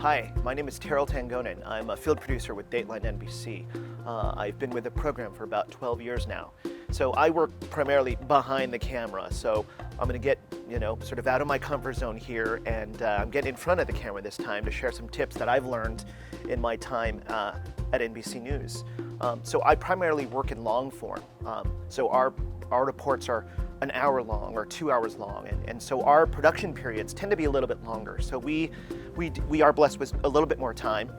Hi, my name is Terrell Tangonan. I'm a field producer with Dateline NBC. I've been with the program for about 12 years now. So I work primarily behind the camera. So I'm going to get, sort of out of my comfort zone here, and I'm getting in front of the camera this time to share some tips that I've learned in my time at NBC News. So I primarily work in long form. So our reports are an hour long or 2 hours long, and so our production periods tend to be a little bit longer. So we are blessed with a little bit more time.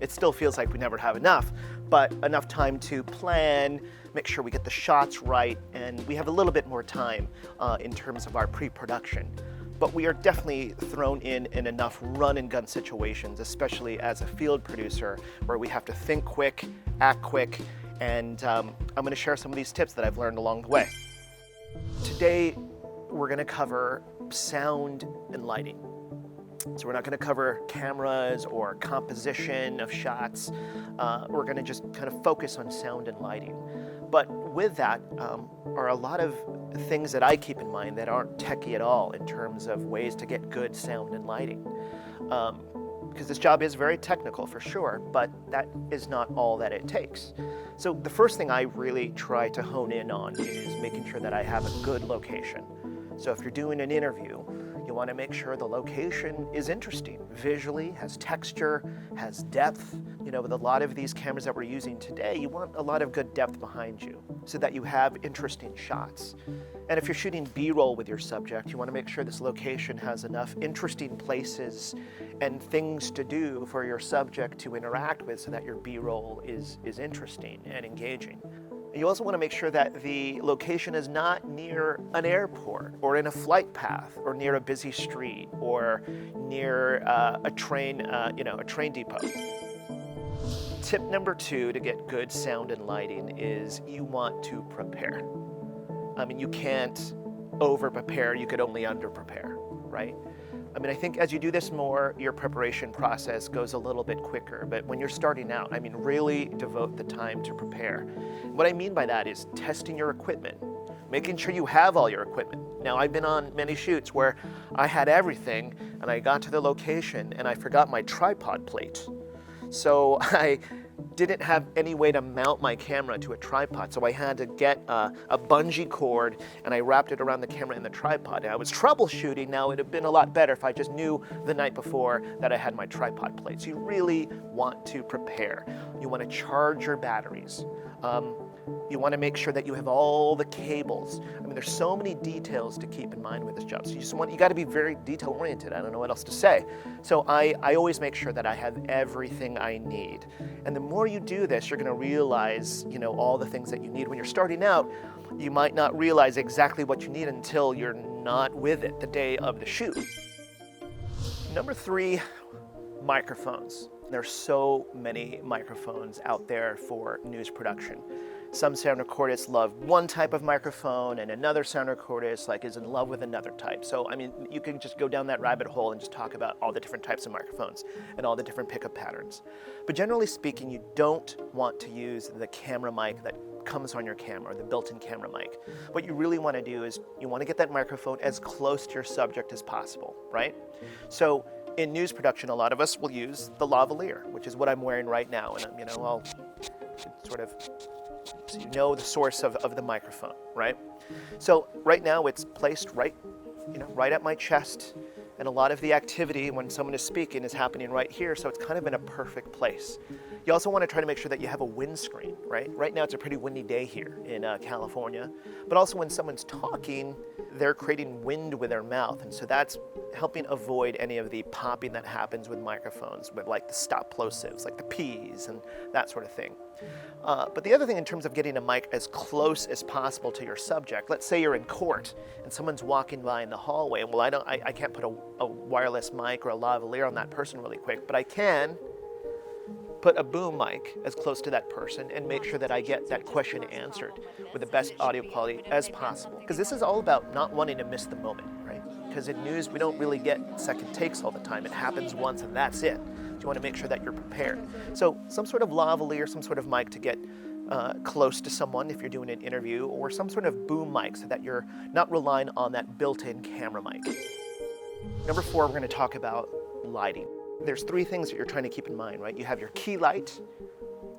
It still feels like we never have enough, but enough time to plan, make sure we get the shots right, and we have a little bit more time in terms of our pre-production. But we are definitely thrown in enough run and gun situations, especially as a field producer, where we have to think quick, act quick, and I'm going to share some of these tips that I've learned along the way. Today, we're going to cover sound and lighting. So we're not going to cover cameras or composition of shots. We're going to just kind of focus on sound and lighting. But with that are a lot of things that I keep in mind that aren't techie at all in terms of ways to get good sound and lighting. Because this job is very technical for sure, but that is not all that it takes. So the first thing I really try to hone in on is making sure that I have a good location. So if you're doing an interview, you want to make sure the location is interesting, visually, has texture, has depth. With a lot of these cameras that we're using today, you want a lot of good depth behind you so that you have interesting shots. And if you're shooting B-roll with your subject, you want to make sure this location has enough interesting places and things to do for your subject to interact with so that your B-roll is interesting and engaging. You also want to make sure that the location is not near an airport or in a flight path or near a busy street or near a train depot. Tip number 2 to get good sound and lighting is you want to prepare. You can't over-prepare, you could only under-prepare, right? I think as you do this more, your preparation process goes a little bit quicker. But when you're starting out, really devote the time to prepare. What I mean by that is testing your equipment, making sure you have all your equipment. Now, I've been on many shoots where I had everything, and I got to the location, and I forgot my tripod plate. So I didn't have any way to mount my camera to a tripod, so I had to get a bungee cord, and I wrapped it around the camera and the tripod. And I was troubleshooting. Now, it would have been a lot better if I just knew the night before that I had my tripod plate. So you really want to prepare. You want to charge your batteries. You want to make sure that you have all the cables. There's so many details to keep in mind with this job. So you got to be very detail oriented. I don't know what else to say. So I always make sure that I have everything I need. And the more you do this, you're going to realize, all the things that you need. When you're starting out, you might not realize exactly what you need until you're not with it the day of the shoot. Number 3, microphones. There's so many microphones out there for news production. Some sound recordists love one type of microphone, and another sound recordist is in love with another type. So, you can just go down that rabbit hole and just talk about all the different types of microphones and all the different pickup patterns. But generally speaking, you don't want to use the camera mic that comes on your camera, the built-in camera mic. What you really want to do is you want to get that microphone as close to your subject as possible, right? So in news production, a lot of us will use the lavalier, which is what I'm wearing right now. And, I'll sort of, so you know the source of the microphone, right? So right now it's placed right at my chest. And a lot of the activity when someone is speaking is happening right here, so it's kind of in a perfect place. You also want to try to make sure that you have a windscreen, right? Right now it's a pretty windy day here in California, but also when someone's talking, they're creating wind with their mouth, and so that's helping avoid any of the popping that happens with microphones, with the stop plosives, like the P's and that sort of thing. But the other thing in terms of getting a mic as close as possible to your subject, let's say you're in court and someone's walking by in the hallway, and I can't put a wireless mic or a lavalier on that person really quick, but I can put a boom mic as close to that person and make sure that I get that question answered with the best audio quality as possible. Because this is all about not wanting to miss the moment, right? Because in news, we don't really get second takes all the time. It happens once and that's it. So you want to make sure that you're prepared. So some sort of lavalier, some sort of mic to get close to someone if you're doing an interview, or some sort of boom mic so that you're not relying on that built-in camera mic. Number 4, we're going to talk about lighting. There's three things that you're trying to keep in mind, right? You have your key light,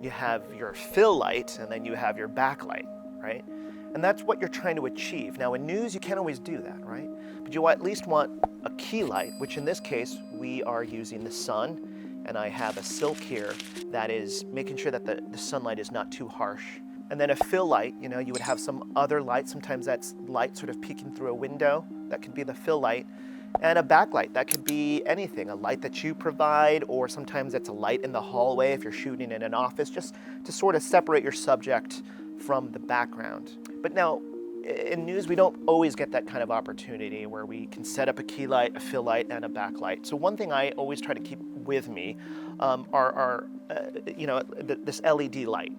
you have your fill light, and then you have your backlight, right? And that's what you're trying to achieve. Now in news, you can't always do that, right? But you at least want a key light, which in this case, we are using the sun, and I have a silk here that is making sure that the sunlight is not too harsh. And then a fill light, you would have some other light. Sometimes that's light sort of peeking through a window. That could be the fill light. And a backlight, that could be anything, a light that you provide, or sometimes it's a light in the hallway if you're shooting in an office, just to sort of separate your subject from the background. But now, in news, we don't always get that kind of opportunity where we can set up a key light, a fill light, and a backlight. So one thing I always try to keep with me are this LED light.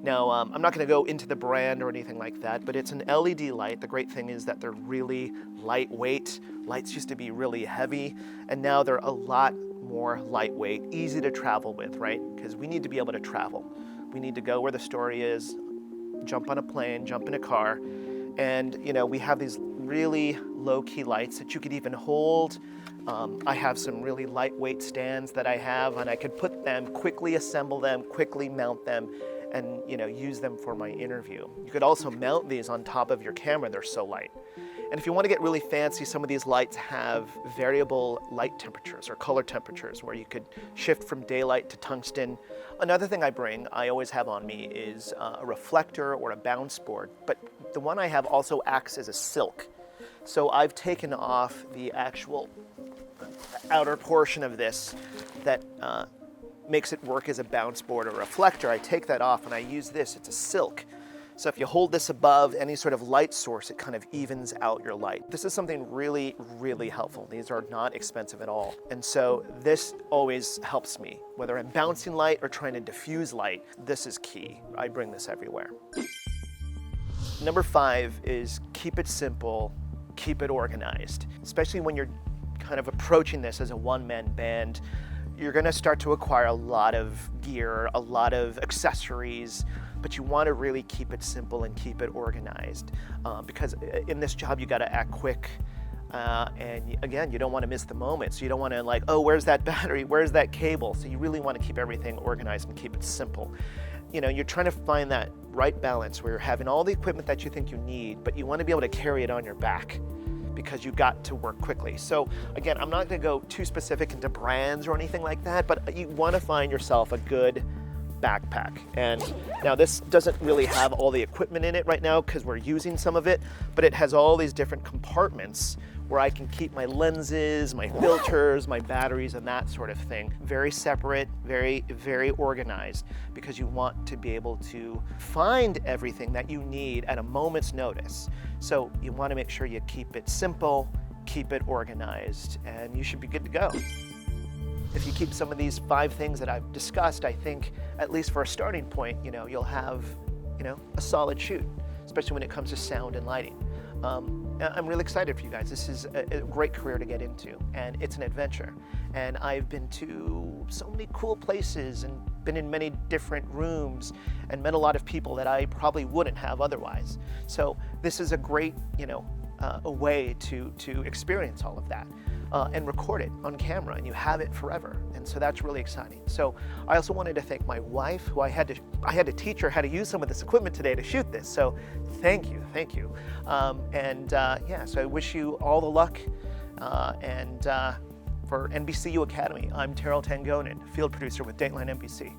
Now, I'm not going to go into the brand or anything like that, but it's an LED light. The great thing is that they're really lightweight. Lights used to be really heavy, and now they're a lot more lightweight, easy to travel with, right? Because we need to be able to travel. We need to go where the story is, jump on a plane, jump in a car, and we have these really low-key lights that you could even hold. I have some really lightweight stands that I have, and I could put them, quickly assemble them, quickly mount them, and use them for my interview. You could also mount these on top of your camera, they're so light. And if you want to get really fancy, some of these lights have variable light temperatures or color temperatures where you could shift from daylight to tungsten. Another thing I always have on me is a reflector or a bounce board, but the one I have also acts as a silk. So I've taken off the actual outer portion of this that makes it work as a bounce board or reflector. I take that off and I use this, it's a silk. So if you hold this above any sort of light source, it kind of evens out your light. This is something really, really helpful. These are not expensive at all. And so this always helps me. Whether I'm bouncing light or trying to diffuse light, this is key. I bring this everywhere. Number 5 is keep it simple, keep it organized. Especially when you're kind of approaching this as a one-man band, you're gonna start to acquire a lot of gear, a lot of accessories, but you want to really keep it simple and keep it organized because in this job you got to act quick and again you don't want to miss the moment, so you don't want to like, oh, where's that battery, where's that cable? So you really want to keep everything organized and keep it simple. You're trying to find that right balance where you're having all the equipment that you think you need, but you want to be able to carry it on your back because you've got to work quickly. So again, I'm not going to go too specific into brands or anything like that, but you want to find yourself a good backpack. And now this doesn't really have all the equipment in it right now because we're using some of it, but it has all these different compartments where I can keep my lenses, my filters, my batteries, and that sort of thing. Very separate, very, very organized, because you want to be able to find everything that you need at a moment's notice. So you want to make sure you keep it simple, keep it organized, and you should be good to go. If you keep some of these 5 things that I've discussed, I think, at least for a starting point, you'll have, a solid shoot, especially when it comes to sound and lighting. I'm really excited for you guys. This is a great career to get into, and it's an adventure. And I've been to so many cool places and been in many different rooms and met a lot of people that I probably wouldn't have otherwise. So this is a great, a way to experience all of that. And record it on camera, and you have it forever. And so that's really exciting. So I also wanted to thank my wife, who I had to teach her how to use some of this equipment today to shoot this. So thank you. So I wish you all the luck. For NBCU Academy, I'm Terrell Tangonan, field producer with Dateline NBC.